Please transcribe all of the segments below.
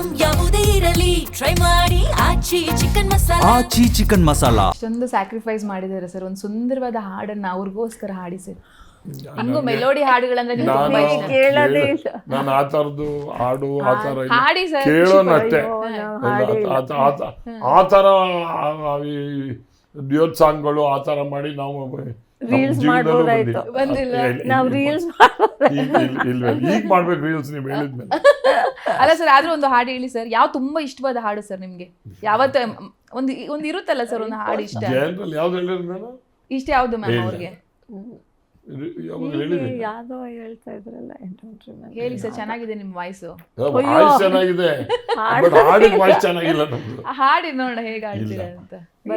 Item ಯಾವುದೇ ಇರಲಿ try ಮಾಡಿ ಆಚಿ ಚಿಕನ್ ಮಸಾಲಾ. ಆಚಿ ಚಿಕನ್ ಮಸಾಲಾ. ಅಷ್ಟೊಂದು ಸ್ಯಾಕ್ರಿಫೈಸ್ ಮಾಡಿದ್ದಾರೆ ಸರ್. ಒಂದು ಸುಂದರವಾದ ಹಾಡನ್ನ ಅವ್ರಿಗೋಸ್ಕರ ಹಾಡಿ ಸರ್. ಹಂಗೂ ಮೆಲೋಡಿ ಹಾಡುಗಳಂದ್ರೆ ನಿಮ್ಗೆ ತುಂಬಾ ಇಷ್ಟ. ಕೇಳೋದೇ ಇಲ್ಲ ನಾನು ಆ ಥರದ್ದು ಹಾಡು ಆ ಥರ ಇಲ್ಲ. ಹಾಡಿ ಸರ್. ಕೇಳೋನಷ್ಟೇ ಆ ಥರ ಡ್ಯೂಯೆಟ್ ಸಾಂಗ್ಗಳು ಆ ಥರ ಮಾಡಿ ನಾವು ರೀಲ್ಸ್ ಮಾಡ್ಬೋದಾಯ್ತು. ನಾವು ರೀಲ್ಸ್ ಈಗ ಮಾಡ್ಬೇಕು ರೀಲ್ಸ್ ನೀವು ಹೇಳಿದ್ಮೇಲೆ. ಅಲ್ಲ ಸರ್, ಆದ್ರೂ ಒಂದು ಹಾಡು ಹೇಳಿ ಸರ್. ಯಾವ ತುಂಬಾ ಇಷ್ಟವಾದ ಹಾಡು ಸರ್ ನಿಮ್ಗೆ? ಯಾವತ್ತ ಒಂದು ಇರುತ್ತಲ್ಲ ಸರ್ ಒಂದು ಹಾಡು ಇಷ್ಟ. ಜನರಲ್ ಯಾವ್ದು ಹೇಳಿದ್ರು ನಾನು ಇಷ್ಟ ಯಾವ್ದು ಮ್ಯಾಮ್ ಅವ್ರಿಗೆ? ಯಾವಾಗ ಹೇಳಿದ್ದೀನಿ ಯಾವ್ದೋ ಹೇಳ್ತಾ ಇದ್ರಲ್ಲ, ಹೇಳಿ ಸರ್, ಚೆನ್ನಾಗಿದೆ ನಿಮ್ ವಾಯ್ಸು. ವಾಯ್ಸ್ ಚೆನ್ನಾಗಿದೆ ಬಟ್ ಹಾಡಿನ ವಾಯ್ಸ್ ಚೆನ್ನಾಗಿಲ್ಲ ನಮ್ದು. ಹಾಡಿ ನೋಡೋಣ ಹೇಗೆ ಹಾಡ್ತೀರಾ ಅಂತ.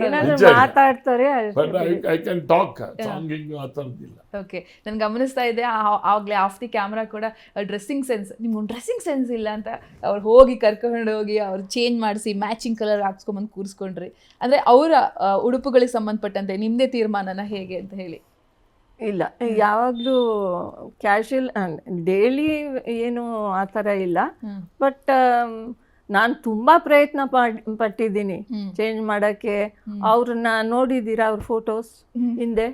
ಏನಾದ್ರು ಮಾತಾಡ್ತಾರೆ ಬಟ್ ಐ ಕ್ಯಾನ್ ಟಾಕ್ ಸಾಂಗಿಂಗ್ ಆ ಥರದ್ದಿಲ್ಲ. ಓಕೆ, ನಾನು ಗಮನಿಸ್ತಾ ಇದ್ದೆ ಆಗ್ಲೇ ಆಫ್ ದಿ ಕ್ಯಾಮ್ರಾ ಕೂಡ ಡ್ರೆಸ್ಸಿಂಗ್ ಸೆನ್ಸ್, ನಿಮ್ಗೊಂದು ಡ್ರೆಸ್ಸಿಂಗ್ ಸೆನ್ಸ್ ಇಲ್ಲ ಅಂತ ಅವ್ರು ಹೋಗಿ ಕರ್ಕೊಂಡು ಹೋಗಿ ಅವ್ರು ಚೇಂಜ್ ಮಾಡಿಸಿ ಮ್ಯಾಚಿಂಗ್ ಕಲರ್ ಹಾಕ್ಸ್ಕೊಂಬಂದು ಕೂರಿಸ್ಕೊಂಡ್ರಿ. ಅಂದರೆ ಅವರ ಉಡುಪುಗಳಿಗೆ ಸಂಬಂಧಪಟ್ಟಂತೆ ನಿಮ್ಮದೇ ತೀರ್ಮಾನನ ಹೇಗೆ ಅಂತ ಹೇಳಿ? ಇಲ್ಲ, ಯಾವಾಗಲೂ ಕ್ಯಾಶುಯಲ್ ಡೈಲಿ ಏನು ಆ ಥರ ಇಲ್ಲ. ಬಟ್ ನಾನು ತುಂಬಾ ಪ್ರಯತ್ನ ಪಟ್ಟಿದ್ದೀನಿ ಚೇಂಜ್ ಮಾಡಕ್ಕೆ. ಅವ್ರನ್ನ ನೋಡಿದ್ದೀರಾ? ಅವ್ರ ಫೋಟೋಸ್ ಹಿಂದೆ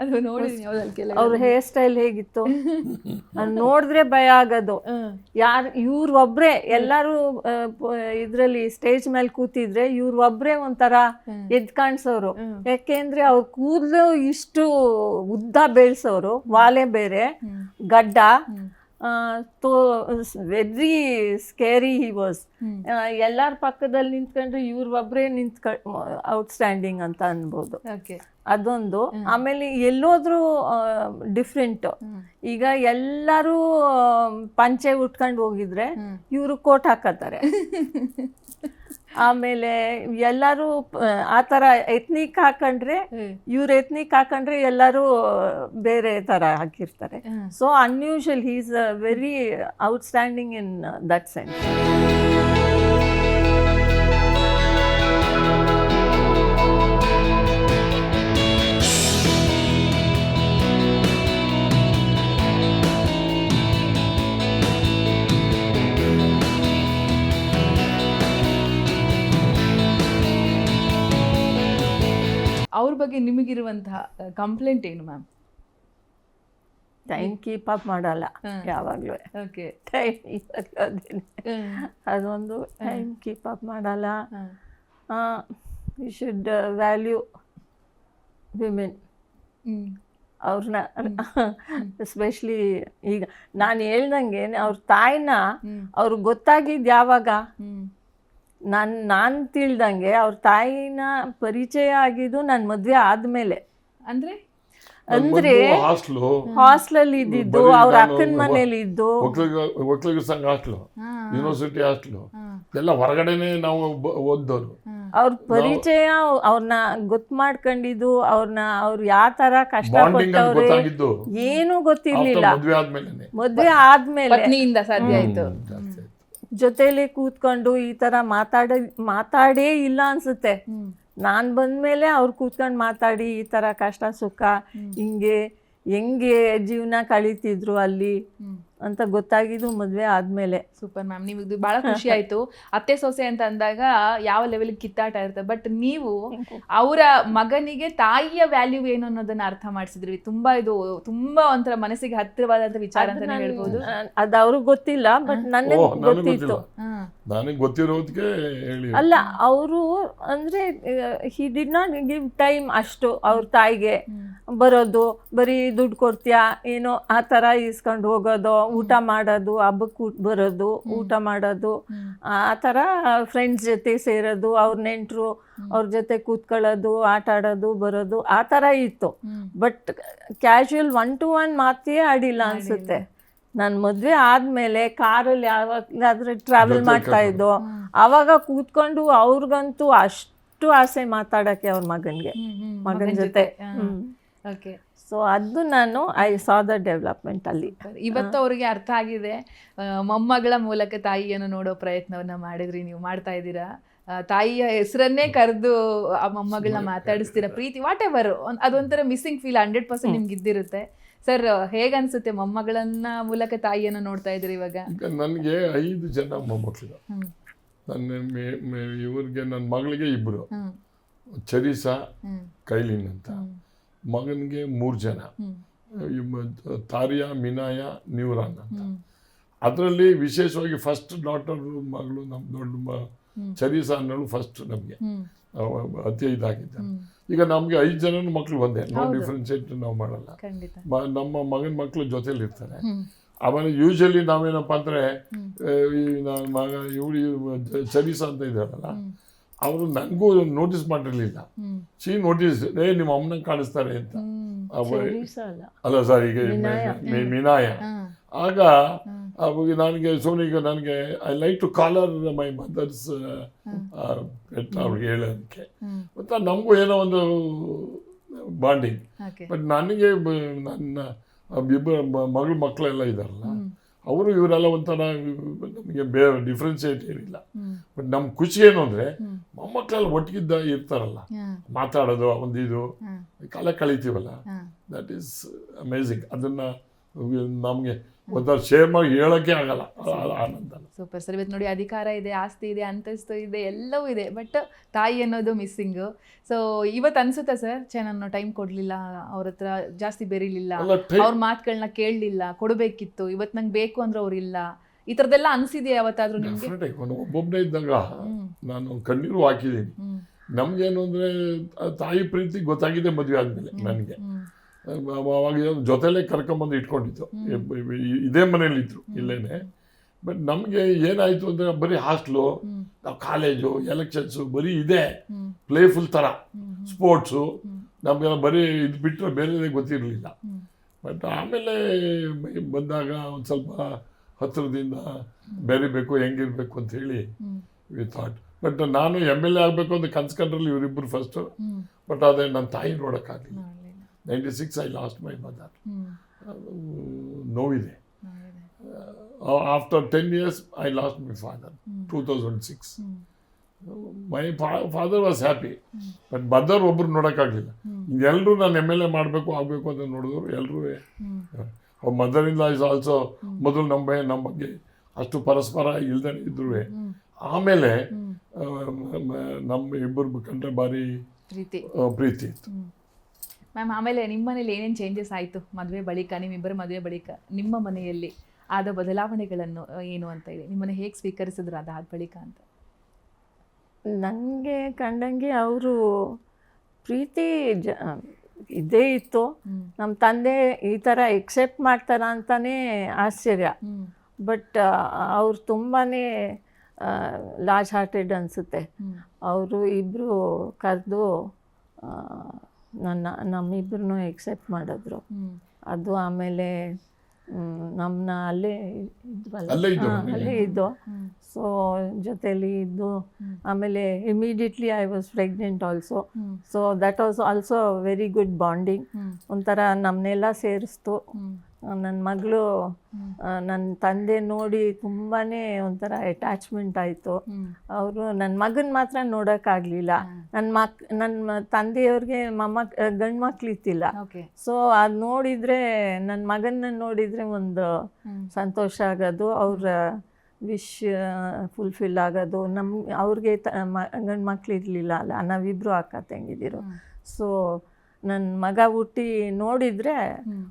ಅದು ನೋಡಿದ್ದೀನಿ. ಅವ್ರ ಹೇರ್ ಸ್ಟೈಲ್ ಹೇಗಿತ್ತು ನೋಡಿದ್ರೆ ಭಯ ಆಗೋದು. ಇವ್ರು ಒಬ್ರೆ ಎಲ್ಲರೂ ಇದ್ರಲ್ಲಿ ಸ್ಟೇಜ್ ಮೇಲೆ ಕೂತಿದ್ರೆ ಇವ್ರು ಒಬ್ರೆ ಒಂಥರ ಎದ್ ಕಾಣಿಸೋರು. ಯಾಕೆಂದ್ರೆ ಅವ್ರ ಕೂದಲು ಇಷ್ಟು ಉದ್ದ ಬೆಳೆಸೋರು, ವಾಲೆ ಬೇರೆ, ಗಡ್ಡ. Very scary he was. ಎಲ್ಲಾರ ಪಕ್ಕದಲ್ಲಿ ನಿಂತ್ಕೊಂಡ್ರೆ ಇವ್ರ ಒಬ್ಬರೇ ಔಟ್ಸ್ಟ್ಯಾಂಡಿಂಗ್ ಅಂತ ಅನ್ಬೋದು. ಅದೊಂದು. ಆಮೇಲೆ ಎಲ್ಲೋದ್ರೂ ಡಿಫ್ರೆಂಟ್. ಈಗ ಎಲ್ಲರೂ ಪಂಚೆ ಉಟ್ಕೊಂಡು ಹೋಗಿದ್ರೆ ಇವರು ಕೋಟ್ ಹಾಕತ್ತಾರೆ. ಆಮೇಲೆ ಎಲ್ಲರೂ ಆ ಥರ ಎತ್ನಿಕ್ ಹಾಕೊಂಡ್ರೆ ಎತ್ನಿಕ್ ಹಾಕೊಂಡ್ರೆ ಎಲ್ಲರೂ ಬೇರೆ ಥರ ಹಾಕಿರ್ತಾರೆ. So unusual, he is very outstanding in that sense. ಅವ್ರ ಬಗ್ಗೆ ನಿಮಗಿರುವಂತಹ ಕಂಪ್ಲೇಂಟ್ ಏನು ಮ್ಯಾಮ್? ಟೈಮ್ ಕೀಪ್ ಅಪ್ ಮಾಡಲ್ಲ ಯಾವಾಗಲೂ. ಓಕೆ, ಅದೊಂದು ಟೈಮ್ ಕೀಪ್ ಅಪ್ ಮಾಡಲ್ಲ. You should value women. ಅವ್ರನ್ನ ಎಸ್ಪೆಷಲಿ ಈಗ ನಾನು ಹೇಳ್ದಂಗೆ ಅವ್ರ ತಾಯಿನ ಅವ್ರಿಗೆ ಗೊತ್ತಾಗಿದ್ದು ಯಾವಾಗ? ನಾನು ತಿಳ್ದಂಗೆ ಅವ್ರ ತಾಯಿನ ಪರಿಚಯ ಆಗಿದ್ದು ನನ್ನ ಮದುವೆ ಆದ್ಮೇಲೆ. ಅಂದ್ರೆ ಹಾಸ್ಟೆಲಲ್ಲಿ ಇದ್ದಿದ್ದು, ಅವ್ರ ಅಕ್ಕನ ಮನೇಲಿ ಇದ್ದು, ಒಕ್ಕಲಿಗ ಸಂಘ ಹಾಸ್ಟ್ಲು, ಯೂನಿವರ್ಸಿಟಿ ಹಾಸ್ಟ್ಲು ಎಲ್ಲ ಹೊರಗಡೆನೆ ನಾವು ಓದ್ದವ್ರು. ಅವ್ರ ಪರಿಚಯ, ಅವ್ರನ್ನ ಗೊತ್ತು ಮಾಡ್ಕೊಂಡಿದ್ದು, ಅವ್ರು ಯಾವ ತರ ಕಷ್ಟಪಟ್ಟವ್ರೆ ಏನು ಗೊತ್ತಿರ್ಲಿಲ್ಲ. ಮದ್ವೆ ಆದ್ಮೇಲೆ ಸಾಧ್ಯ ಆಯ್ತು. ಜೊತೆಲಿ ಕೂತ್ಕೊಂಡು ಈ ತರ ಮಾತಾಡೇ ಇಲ್ಲ ಅನ್ಸುತ್ತೆ. ನಾನ್ ಬಂದ್ಮೇಲೆ ಅವ್ರು ಕೂತ್ಕೊಂಡು ಮಾತಾಡಿ ಈ ತರ ಕಷ್ಟ ಸುಖ ಹೆಂಗೆ ಜೀವನ ಕಳೀತಿದ್ರು ಅಲ್ಲಿ ಅಂತ ಗೊತ್ತಾಗಿದ್ದು ಮದ್ವೆ ಆದ್ಮೇಲೆ. ಸೂಪರ್ ಮ್ಯಾಮ್, ನಿಮಗೆ ಬಹಳ ಖುಷಿ ಆಯ್ತು. ಅತ್ತೆ ಸೊಸೆ ಅಂತ ಅಂದಾಗ ಯಾವ ಲೆವೆಲ್ ಕಿತ್ತಾಟ ಇರುತ್ತೆ, ಬಟ್ ನೀವು ಅವರ ಮಗನಿಗೆ ತಾಯಿಯ ವ್ಯಾಲ್ಯೂ ಏನು ಅನ್ನೋದನ್ನ ಅರ್ಥ ಮಾಡಿಸಿದ್ರಿ. ಇದು ತುಂಬಾ ಒಂಥರ ಮನಸ್ಸಿಗೆ ಹತ್ತಿರವಾದಂತ ವಿಚಾರ ಅಂತ ಹೇಳ್ಬೋದು. ಅದು ಅವ್ರಿಗೆ ಗೊತ್ತಿಲ್ಲ, ಬಟ್ ನನಗೆ ಗೊತ್ತಿತ್ತು. ನನಗೆ ಗೊತ್ತಿರೋದಕ್ಕೆ ಅಲ್ಲ, ಅವರು ಅಂದ್ರೆ he did not give time ಅಷ್ಟು ಅವ್ರ ತಾಯಿಗೆ. ಬರೋದು, ಬರೀ ದುಡ್ಡು ಕೊಡ್ತೀಯಾ ಏನೋ ಆ ಥರ ಇಸ್ಕೊಂಡು ಹೋಗೋದು, ಊಟ ಮಾಡೋದು, ಹಬ್ಬಕ್ಕೆ ಬರೋದು, ಊಟ ಮಾಡೋದು, ಆ ಥರ ಫ್ರೆಂಡ್ಸ್ ಜೊತೆ ಸೇರೋದು, ಅವ್ರ ನೆಂಟರು ಅವ್ರ ಜೊತೆ ಕೂತ್ಕೊಳ್ಳೋದು, ಆಟ ಆಡೋದು, ಬರೋದು, ಆ ಥರ ಇತ್ತು. ಬಟ್ ಕ್ಯಾಶುಯಲ್ 1-to-1 ಮಾತೇ ಆಡಿಲ್ಲ ಅನ್ಸುತ್ತೆ. ನಾನು ಮದುವೆ ಆದಮೇಲೆ ಕಾರಲ್ಲಿ ಯಾವಾಗಲಾದ್ರೆ ಟ್ರಾವೆಲ್ ಮಾಡ್ತಾ ಇದ್ದೋ, ಆವಾಗ ಕೂತ್ಕೊಂಡು ಅವ್ರಿಗಂತೂ ಅಷ್ಟು ಆಸೆ ಮಾತಾಡೋಕ್ಕೆ ಅವ್ರ ಮಗನ ಜೊತೆ. ಸೊ ಅದು ನಾನು ಐ ಸಾ ದ ಡೆವಲಪ್ಮೆಂಟ್ ಅಲ್ಲಿ. ಇವತ್ತು ಅವ್ರಿಗೆ ಅರ್ಥ ಆಗಿದೆ. ಮೊಮ್ಮಗಳ ಮೂಲಕ ತಾಯಿಯನ್ನು ನೋಡೋ ಪ್ರಯತ್ನವನ್ನ ಮಾಡಿದ್ರಿ, ನೀವು ಮಾಡ್ತಾ ಇದ್ದೀರಾ. ತಾಯಿಯ ಹೆಸರನ್ನೇ ಕರೆದು ಆ ಮೊಮ್ಮಗಳನ್ನ ಮಾತಾಡಿಸ್ತೀರಾ, ಪ್ರೀತಿ ವಾಟ್ ಎವರ್, ಅದೊಂಥರ ಮಿಸ್ಸಿಂಗ್ ಫೀಲ್ 100% ನಿಮ್ಗೆ ಇದ್ದಿರುತ್ತೆ. ಸರ್, ಹೇಗನ್ಸುತ್ತೆ ಮೊಮ್ಮಗಳನ್ನ ಮೂಲಕ ತಾಯಿಯನ್ನು ನೋಡ್ತಾ ಇದ್ದೀರಿ ಇವಾಗ? ನನಗೆ 5 ಜನ ಮೊಮ್ಮಕ್ಕಳು. ಇವ್ರಿಗೆ ನನ್ನ ಮಗಳಿಗೆ ಇಬ್ಬರು, ಚರೀಸಾ ಕೈಲಿನ್ ಅಂತ, ಮಗನಿಗೆ 3 ಜನ, ತಾರಿಯಾ, ಮಿನಾಯ, ನ್ಯೂರಾನ್ ಅಂತ. ಅದರಲ್ಲಿ ವಿಶೇಷವಾಗಿ ಫಸ್ಟ್ ಡಾಟರ್ ಮಗಳು ನಮ್ಮ ದೊಡ್ಡ ಚರೀಸಾ ಅನ್ನೋಳು ಫಸ್ಟ್ ನಮಗೆ ಅತಿ ಇದಾಗಿದ್ದ. ಈಗ ನಮಗೆ 5 ಜನ ಮಕ್ಕಳು ಒಂದೇ, ನೋ ಡಿಫ್ರೆನ್ಶಿಯೇಟ್ ನಾವು ಮಾಡಲ್ಲ. ನಮ್ಮ ಮಗನ ಮಕ್ಕಳು ಜೊತೆಲಿ ಇರ್ತಾರೆ. ಆಮೇಲೆ ಯೂಶಲಿ ನಾವೇನಪ್ಪ ಅಂದರೆ ಮಗ ಇವಳು ಚರೀಸಾ ಅಂತ ಇದ್ದಾರಲ್ಲ, ಅವರು ನನಗೂ ನೋಟಿಸ್ ಮಾಡಿರಲಿಲ್ಲ. ಶಿ ನೋಟಿಸ್, ನಿಮ್ಮ ಅಮ್ಮನ ಕಾಣಿಸ್ತಾರೆ ಅಂತ. ಅಲ್ಲ ಸರ್, ಈಗ ಮಿನಾಯ. ಆಗ ಅವಾಗ ನನಗೆ ಸೋನಿಗೆ ನನಗೆ I like to call her my mother's pet ಅವ್ರಿಗೆ ಹೇಳೋದಕ್ಕೆ. ಮತ್ತು ನಮಗೂ ಏನೋ ಒಂದು ಬಾಂಡಿಂಗ್. ಬಟ್ ನನಗೆ ನನ್ನ ಇಬ್ಬರು ಮಕ್ಕಳೆಲ್ಲ ಇದ್ದಾರಲ್ಲ, ಅವರು ಇವರೆಲ್ಲ ಒಂಥರ ನಮಗೆ ಬೇರೆ ಡಿಫ್ರೆನ್ಸಿಯೇಟ್ ಏನಿಲ್ಲ. ಬಟ್ ನಮ್ಮ ಖುಷಿ ಏನು ಅಂದರೆ ಮೊಮ್ಮಕ್ಕಳೆಲ್ಲ ಒಟ್ಟಿಗಿದ್ದ ಇರ್ತಾರಲ್ಲ, ಮಾತಾಡೋದು ಒಂದು ಇದು ಕಾಲ ಕಳೀತೀವಲ್ಲ, ದಟ್ ಈಸ್ ಅಮೇಝಿಂಗ್. ಅದನ್ನು ನಮಗೆ ಒಂಥರ ಶೇರ್ ಮಾಡಿ ಹೇಳೋಕ್ಕೆ ಆಗಲ್ಲ, ಆನಂದ. Super sir. ಇವತ್ತು ನೋಡಿ, ಅಧಿಕಾರ ಇದೆ, ಆಸ್ತಿ ಇದೆ, ಅಂತಸ್ತು ಇದೆ, ಎಲ್ಲವೂ ಇದೆ, ಬಟ್ ತಾಯಿ ಅನ್ನೋದು ಮಿಸ್ಸಿಂಗು. ಸೊ ಇವತ್ತು ಅನ್ಸುತ್ತಾ ಸರ್, ನಾನು ಟೈಮ್ ಕೊಡಲಿಲ್ಲ, ಅವ್ರ ಹತ್ರ ಜಾಸ್ತಿ ಬೆರೀಲಿಲ್ಲ, ಅವ್ರ ಮಾತುಗಳನ್ನ ಕೇಳಲಿಲ್ಲ, ಕೊಡಬೇಕಿತ್ತು, ಇವತ್ತು ನಂಗೆ ಬೇಕು ಅಂದ್ರೆ ಅವ್ರಿಲ್ಲ, ಈ ಥರದ್ದೆಲ್ಲ ಅನಿಸಿದೆಯಾ ಯಾವತ್ತಾದ್ರೂ ನಿಮಗೆ? ಒಬ್ಬೊಬ್ಬನೇ ಇದ್ದಾಗ ನಾನು ಕಣ್ಣೀರು ಹಾಕಿದ್ದೀನಿ. ನಮಗೇನು ಅಂದರೆ ತಾಯಿ ಪ್ರೀತಿ ಗೊತ್ತಾಗಿದೆ ಮದುವೆ ಆದಮೇಲೆ. ನನಗೆ ಅವಾಗ ಜೊತೆಲೇ ಕರ್ಕೊಂಬಂದು ಇಟ್ಕೊಂಡಿದ್ದು, ಇದೇ ಮನೇಲಿದ್ರು ಇಲ್ಲೇನೆ. ಬಟ್ ನಮಗೆ ಏನಾಯಿತು ಅಂದರೆ ಬರೀ ಹಾಸ್ಟ್ಲು, ನಾವು ಕಾಲೇಜು, ಎಲೆಕ್ಷನ್ಸು ಬರೀ ಇದೆ, ಪ್ಲೇಫುಲ್ ಥರ ಸ್ಪೋರ್ಟ್ಸು, ನಮಗೆಲ್ಲ ಬರೀ ಇದು ಬಿಟ್ಟರೆ ಬೇರೆದೇ ಗೊತ್ತಿರಲಿಲ್ಲ. ಬಟ್ ಆಮೇಲೆ ಬಂದಾಗ ಒಂದು ಸ್ವಲ್ಪ ಹತ್ತಿರದಿಂದ ಬೆರಿಬೇಕು, ಹೆಂಗಿರಬೇಕು ಅಂಥೇಳಿ ವಿ ಥಾಟ್. ಬಟ್ ನಾನು MLA ಆಗಬೇಕು ಅಂತ ಕನ್ಸ್ಕೊಂಡ್ರಲ್ಲಿ ಇವರಿಬ್ಬರು ಫಸ್ಟು. ಬಟ್ ಅದೇ ನನ್ನ ತಾಯಿ ನೋಡೋಕ್ಕಾಗಲಿಲ್ಲ. 96 ಐ ಲಾಸ್ಟ್ ಮೈ ಮದರ್. ನೋವಿದೆ. After 10 years I lost my father 2006. My father was happy, but mother ಒಬ್ಬರು ನೋಡೋಕ್ಕಾಗಲಿಲ್ಲ. ಎಲ್ಲರೂ ನಾನು MLA ಆಗಬೇಕು ಅಂತ ನೋಡಿದ್ರು ಎಲ್ಲರೂ. ಅವ್ರ ಮದರಿಂದ ಇಸ್ ಆಲ್ಸೋ ಮೊದಲು ನಮ್ಮ ಬಗ್ಗೆ ಅಷ್ಟು ಪರಸ್ಪರ ಇಲ್ದೇ ಇದ್ರು. ಆಮೇಲೆ ನಮ್ಮ ಇಬ್ಬರು ಕಂಡ್ರೆ ಭಾರಿ ಪ್ರೀತಿ ಇತ್ತು. ಮ್ಯಾಮ್, ಆಮೇಲೆ ನಿಮ್ಮ ಮನೇಲಿ ಏನೇನು ಚೇಂಜಸ್ ಆಯಿತು ಮದುವೆ ಬಳಿಕ, ನಿಮ್ಮಿಬ್ಬರ ಮದುವೆ ಬಳಿಕ ನಿಮ್ಮ ಮನೆಯಲ್ಲಿ ಆದ ಬದಲಾವಣೆಗಳನ್ನು ಏನು ಅಂತ ಇದೆ, ನಿಮ್ಮನ್ನು ಹೇಗೆ ಸ್ವೀಕರಿಸಿದ್ರು ಅದಾದ ಬಳಿಕ ಅಂತ? ನನಗೆ ಕಂಡಂಗೆ ಅವರು ಪ್ರೀತಿ ಇದೇ ಇತ್ತು. ನಮ್ಮ ತಂದೆ ಈ ಥರ ಎಕ್ಸೆಪ್ಟ್ ಮಾಡ್ತಾರ ಅಂತಲೇ ಆಶ್ಚರ್ಯ. ಬಟ್ ಅವ್ರು ತುಂಬಾ ಲಾರ್ಜ್ ಹಾರ್ಟೆಡ್ ಅನಿಸುತ್ತೆ. ಅವರು ಇಬ್ಬರು ಕರೆದು ನಮ್ಮಿಬ್ಬರನ್ನೂ ಎಕ್ಸೆಪ್ಟ್ ಮಾಡಿದ್ರು. ಅದು ಆಮೇಲೆ ನಮ್ಮನ್ನ ಅಲ್ಲೇ ಇದ್ದು, ಸೊ ಜೊತೆಲಿ ಇದ್ದು, ಆಮೇಲೆ immediately I was pregnant also. So that was also very good bonding. ಒಂಥರ ನಮ್ಮನ್ನೆಲ್ಲ ಸೇರಿಸ್ತು. ನನ್ನ ಮಗಳು ನನ್ನ ತಂದೆ ನೋಡಿ ತುಂಬಾ ಒಂಥರ ಅಟ್ಯಾಚ್ಮೆಂಟ್ ಆಯಿತು. ಅವರು ನನ್ನ ಮಗನ ಮಾತ್ರ ನೋಡೋಕ್ಕಾಗಲಿಲ್ಲ. ನನ್ನ ತಂದೆಯವ್ರಿಗೆ ಗಂಡು ಮಕ್ಳು ಇತ್ತಿಲ್ಲ. ಸೊ ಅದು ನೋಡಿದರೆ, ನನ್ನ ಮಗನ ನೋಡಿದರೆ ಒಂದು ಸಂತೋಷ ಆಗೋದು, ಅವ್ರ ವಿಶ್ ಫುಲ್ಫಿಲ್ ಆಗೋದು. ಅವ್ರಿಗೆ ಗಂಡು ಮಕ್ಳು ಇರಲಿಲ್ಲ ಅಲ್ಲ, ನಾವಿಬ್ಬರು ಅಕ್ಕ ತಂಗಿದಿರು. ಸೊ ನನ್ನ ಮಗ ಹುಟ್ಟಿ ನೋಡಿದರೆ,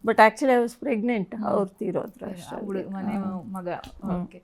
but actually I was pregnant, ಅವ್ರು ತೀರೋದ್ರು ಅಷ್ಟೇ. ಮನೆ ಮಗ. ಓಕೆ.